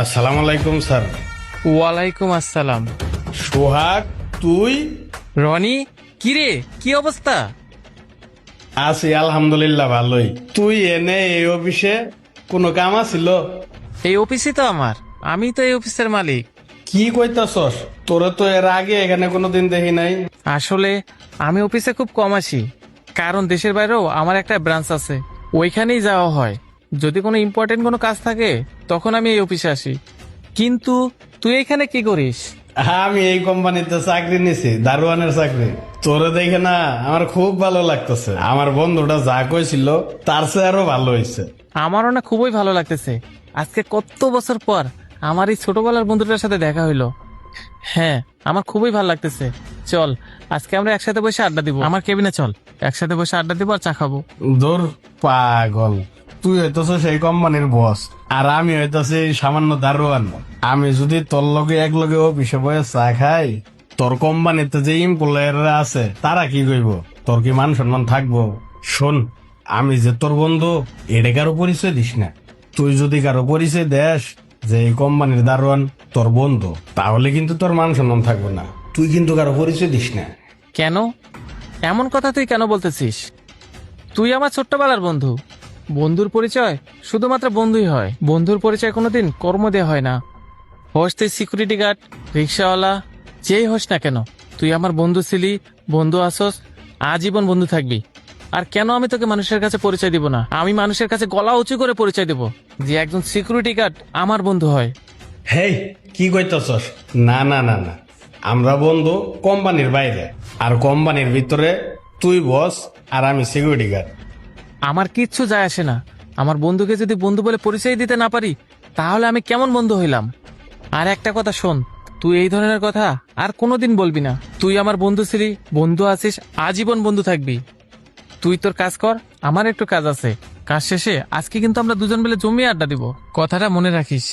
আসসালামু আলাইকুম স্যার। ওয়ালাইকুম আসসালাম। সোহাগ, তুই? রনি, কিরে, কি অবস্থা? আছি আলহামদুলিল্লাহ ভালোই। তুই এনে এই অফিসে কোনো কাম আছিল? এই অফিসই তো আমার, আমি তো এই অফিসের মালিক। কি কইতাছস? তোরে তো এর আগে এখানে কোনোদিন দেখি নাই। আসলে আমি অফিসে খুব কম আসি, কারণ দেশের বাইরেও আমার একটা ব্রাঞ্চ আছে, ওইখানেই যাওয়া হয়। যদি কোনো ইম্পর্টেন্ট কোনো কাজ থাকে তখন আমি এই অফিসে আসি। কিন্তু তুই এখানে কি করিস? আমি এই কোম্পানিতে চাকরি নিছি, দারোয়ানের চাকরি। তোরে দেখে না আমার খুব ভালো লাগতেছে। আমার বন্ধুটা যা কইছিল তার চেয়ে আরো ভালো হয়েছে। আমারও না খুবই ভালো লাগতেছে। আজকে কত বছর পর আমার এই ছোটবেলার বন্ধুটার সাথে দেখা হইলো। হ্যাঁ, আমার খুবই ভালো লাগতেছে। চল আজকে আমরা একসাথে বসে আড্ডা দিব, আমার কেবিনে চল, একসাথে বসে আড্ডা দিব আর চা খাবো। দূর পাগল, তুই হইতেছ সেই কোম্পানির বস আর আমি হইতেছি সামান্য দারোয়ান। আমি যদি তোর লগে এক লগে অফিসে বসে চা খাই, তোর কোম্পানিতে যে এমপ্লয়াররা আছে তারা কি কইব? তোর কি মান সম্মান থাকবো? শোন, আমি যে তোর বন্ধু এটা কারো পরিচয় দিস না। তুই যদি কারো পরিচয় দেস যে এই কোম্পানির দারোয়ান তোর বন্ধু, তাহলে কিন্তু তোর মান সম্মান থাকবে না। তুই কিন্তু কারো পরিচয় দিস না। কেন এমন কথা তুই কেন বলতেছিস? তুই আমার ছোট্টবেলার বন্ধু। বন্ধুর পরিচয় শুধুমাত্র বন্ধুই হয়, বন্ধুর পরিচয় কোনোদিন কর্ম দেয়া হয় না। হোস তুই সিকিউরিটি গার্ড, রিক্সাওয়ালা, যেই হোস না কেন, তুই আমার বন্ধু ছিলি, বন্ধু আসস, আজীবন বন্ধু থাকবি। আর কেন আমি তোকে মানুষের কাছে পরিচয় দিব না? আমি মানুষের কাছে গলা উঁচু করে পরিচয় দেব যে একজন সিকিউরিটি গার্ড আমার বন্ধু হয়। হেই, কি কইতাছস? না না না না, আমরা বন্ধু কোম্পানির বাইরে, আর কোম্পানির ভিতরে তুই বস আর আমি সিকিউরিটি গার্ড। আমার কিচ্ছু যায় আসে না। আমার বন্ধুকে যদি বন্ধু বলে পরিচয় দিতে না পারি, তাহলে আমি কেমন বন্ধু হইলাম? আর একটা কথা শোন, তুই এই ধরনের কথা আর কোনোদিন বলবি না। তুই আমার বন্ধু ছিলি, বন্ধু আছিস, আজীবন বন্ধু থাকবি। তুই তোর কাজ কর, আমার একটু কাজ আছে। কাজ শেষে আজকে কিন্তু আমরা দুজন মিলে জমিয়ে আড্ডা দিব, কথাটা মনে রাখিস।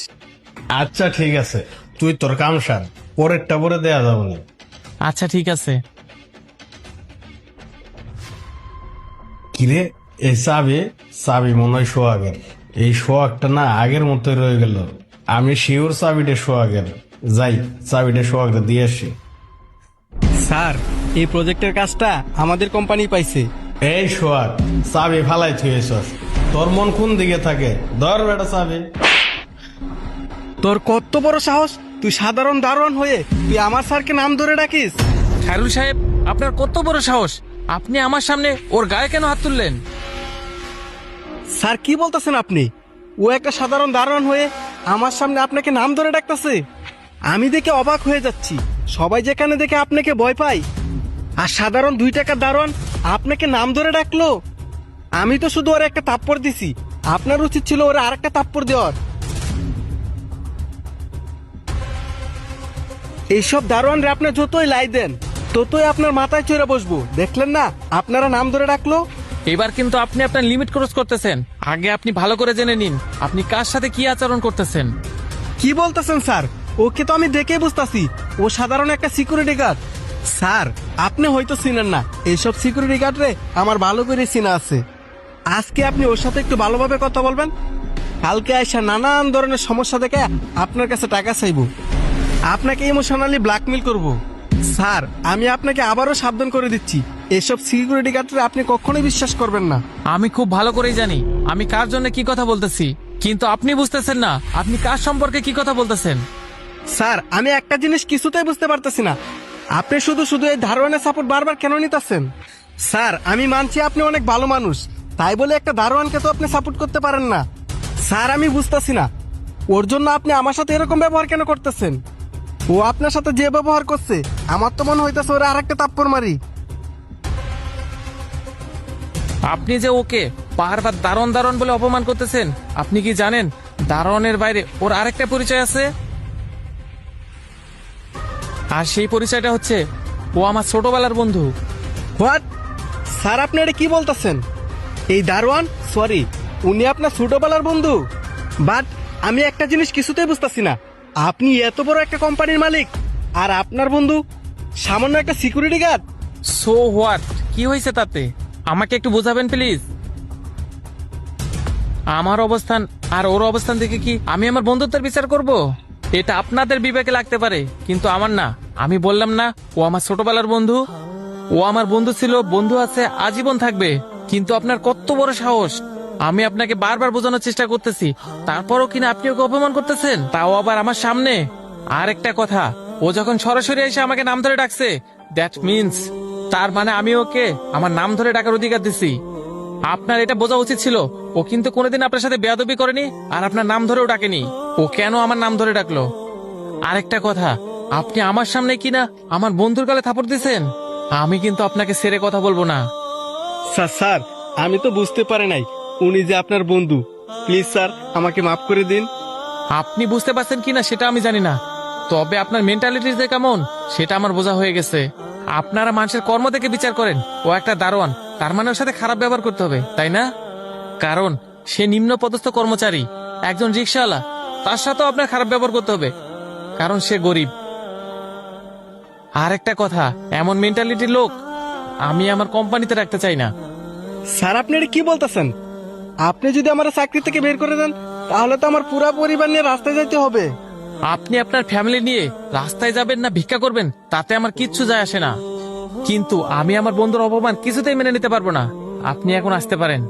আচ্ছা ঠিক আছে, তুই তোর কাম সার, পরেরটা পরে দেয়া যাবে না। আচ্ছা ঠিক আছে। কিরে, এই চাবি চাবি মনে হয় সোহাগের। এই সোহাগটা না আগের মতোই রয়ে গেল। আমি শিওর চাবিটা সোহাগের। যাই, চাবিটা সোহাগটা দিয়ে আসি। স্যার, এই প্রজেক্টের কাজটা আমাদের কোম্পানি পাইছে। এই সোহাগ, চাবি ফালাই থুয়েছস। তোর মন কোন দিকে থাকে? ধর বেটা চাবি। তোর কত বড় সাহস, তুই সাধারণ দারোয়ান হয়ে তুই আমার স্যারকে নাম ধরে ডাকিস? খায়রুল সাহেব, আপনার কত বড় সাহস! আপনি আমার সামনে ওর গায়ে কেন হাত তুললেন? স্যার, কি বলতেছেন আপনি? ও একটা সাধারণ দারোয়ান হয়ে আমার সামনে আপনাকে নাম ধরে ডাকতেছে। আমি দেখে অবাক হয়ে যাচ্ছি। সবাই যেখানে দেখে আপনাকে ভয় পায়, আর সাধারণ 2 টাকার দারোয়ান আপনাকে নাম ধরে ডাকলো। আমি তো শুধু ওর একটা থাপ্পড় দিছি, আপনার উচিত ছিল ওরা আরেকটা থাপ্পড় দেওয়ার। এইসব দারোয়ানরা আপনার যতই লাই দেন, ততই আপনার মাথায় চড়ে বসবো। দেখলেন না, আপনারা নাম ধরে ডাকলো। এবার কিন্তু আপনি আপনার লিমিট ক্রস করতেছেন। আগে আপনি ভালো করে জেনে নিন আপনি কার সাথে কি আচরণ করতেছেন। কি বলতেছেন স্যার? ওকে তো আমি দেখেই বুঝতাছি ও সাধারণ একটা সিকিউরিটি গার্ড। স্যার, আপনি হয়তো চিনেন না, এইসব সিকিউরিটি গার্ড রে আমার ভালো করে চিনা আছে। আজকে আপনি ওর সাথে একটু ভালোভাবে কথা বলবেন, কালকে আইসা নানান ধরনের সমস্যা দেখে আপনার কাছে টাকা চাইবো, আপনাকে ইমোশনালি ব্ল্যাকমেল করব। স্যার, আমি আপনাকে আবারও সাবধান করে দিচ্ছি, এসব সিকিউরিটি গার্ডরে আপনি কখনোই বিশ্বাস করবেন না। আমি খুব ভালো করেই জানি আমি কার জন্য কি কথা বলতেছি, কিন্তু আপনি বুঝতেছেন না আপনি কার সম্পর্কে কি কথা বলতেছেন। স্যার, আমি একটা জিনিস কিছুতেই বুঝতে পারতেছি না, আপনি শুধু শুধু এই দারোয়ানের সাপোর্ট বারবার কেন নিতেছেন? স্যার, আমি মানছি আপনি অনেক ভালো মানুষ, তাই বলে একটা দারোয়ানকে তো আপনি সাপোর্ট করতে পারেন না। স্যার, আমি বুঝতেছি না ওর জন্য আপনি আমার সাথে এরকম ব্যবহার কেন করতেছেন। ও আপনার সাথে যে ব্যবহার করছে, আমার তো মনে হইতেছে ওরা আরেকটা থাপ্পড় মারি। আপনি যে ওকে বারবার দারণ দারণ বলে অপমান করতেছেন, আপনি কি জানেন দারণের বাইরে ওর আরেকটা পরিচয় আছে? আর সেই পরিচয়টা হচ্ছে ও আমার ছোটবেলার বন্ধু। হোয়াট? স্যার, আপনি এটা কি বলতেছেন? এই দারোয়ান, সরি, উনি আপনার ছোটবেলার বন্ধু? বাট আমি একটা জিনিস কিছুতেই বুঝতেছি না, আপনি এত বড় একটা কোম্পানির মালিক আর আপনার বন্ধু সামান্য একটা সিকিউরিটি গার্ড। So what? কি হয়েছে তাতে? আমাকে একটু বোঝাবেন প্লিজ। আমার অবস্থান আর ওর অবস্থান থেকে কি আমি আমার বন্ধুত্বের বিচার করব? এটা আপনাদের বিবেকে লাগতে পারে, কিন্তু আমার না। আমি বললাম না, ও আমার ছোটবেলার বন্ধু। ও আমার বন্ধু ছিল, বন্ধু আছে, আজীবন থাকবে। কিন্তু আপনার কত বড় সাহস! আমি আপনাকে বারবার বোঝানোর চেষ্টা করতেছি, তারপরও কিনা আপনি ওকে অপমান করতেছেন, তাও আবার আমার সামনে। আর একটা কথা, ও যখন সরাসরি এসে আমাকে নাম ধরে ডাকছে, দ্যাট মিন্স তার মানে আমি ওকে আমার নাম ধরে ডাকার অধিকার দিছি। আপনার এটা বোঝা উচিত ছিল। ও কিন্তু কোনোদিন আপনার সাথে বেয়াদবি করেনি, আর আপনার নাম ধরেও ডাকেনি। ও কেন আমার নাম ধরে ডাকলো? আরেকটা কথা, আপনি আমার সামনে কিনা আমার বন্ধুর গালে থাপড় দিছেন। আমি কিন্তু আপনাকে ছেড়ে কথা বলবো না। স্যার স্যার, আমি তো বুঝতে পারি নাই উনি যে আপনার বন্ধু। প্লিজ স্যার, আমাকে মাফ করে দিন। আপনি বুঝতে পারছেন কিনা সেটা আমি জানি না, তবে আপনার মেন্টালিটি যে কেমন সেটা আমার বোঝা হয়ে গেছে। আপনারা মানুষের কর্ম থেকে বিচার করেন। ও একটা দারোয়ান, তার মানে ওর সাথে খারাপ ব্যবহার করতে হবে, তাই না? কারণ সে নিম্ন পদস্থ কর্মচারী, একজন রিক্সাওয়ালা। তার সাথেও আপনার খারাপ ব্যবহার করতে হবে, কারণ সে গরিব। আর একটা কথা, এমন মেন্টালিটির লোক আমি আমার কোম্পানিতে রাখতে চাই না। স্যার, আপনি এটা কি বলতেছেন? আপনি যদি আমার চাকরি থেকে বের করে দেন, তাহলে তো আমার পুরা পরিবার নিয়ে রাস্তায় যেতে হবে। আপনি আপনার ফ্যামিলি নিয়ে রাস্তায় যাবেন না ভিক্ষা করবেন, তাতে আমার কিচ্ছু যায় আসে না। কিন্তু আমি আমার বন্ধুর অপমান কিছুতেই মেনে নিতে পারবো না। আপনি এখন আসতে পারেন।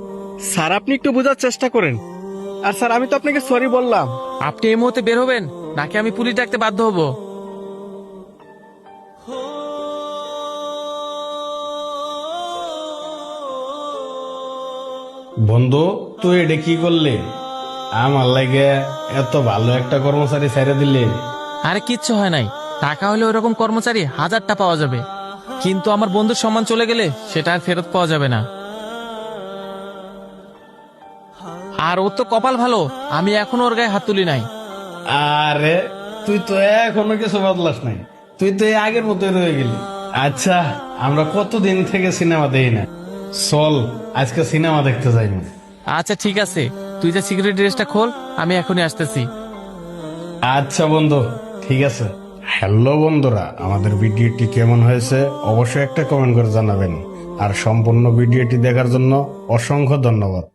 স্যার, আপনি একটু বোঝার চেষ্টা করেন। আর স্যার, আমি তো আপনাকে সরি বললাম। আপনি এই মুহূর্তে বের হবেন, নাকি আমি পুলিশ ডাকতে বাধ্য হব? বন্ধু, তুই এটা কি করলি? আমার লাগে এত ভালো একটা কর্মচারী ছেড়ে দিলি। আরে কিচ্ছু হয় নাই। টাকা হলে ওরকম কর্মচারী হাজারটা পাওয়া যাবে, কিন্তু আমার বন্ধুর সম্মান চলে গেলে সেটা আর ফেরত পাওয়া যাবে না। আর ও তো কপাল ভালো, আমি এখনো ওর গায়ে হাত তুলি নাই। আরে তুই তো এখনো কিছু বদলাস নাই, তুই তো এই আগের মতোই রয়ে গেলি। আচ্ছা, আমরা কতদিন থেকে সিনেমা দেই না, চল আজকে সিনেমা দেখতে যাই না। আচ্ছা ঠিক আছে, তুই যে সিকিউরিটি ড্রেসটা খোল, আমি এখনই আসতেছি। আচ্ছা বন্ধু, ঠিক আছে। হ্যালো বন্ধুরা, আমাদের ভিডিওটি কেমন হয়েছে অবশ্যই একটা কমেন্ট করে জানাবেন। আর সম্পূর্ণ ভিডিওটি দেখার জন্য অসংখ্য ধন্যবাদ।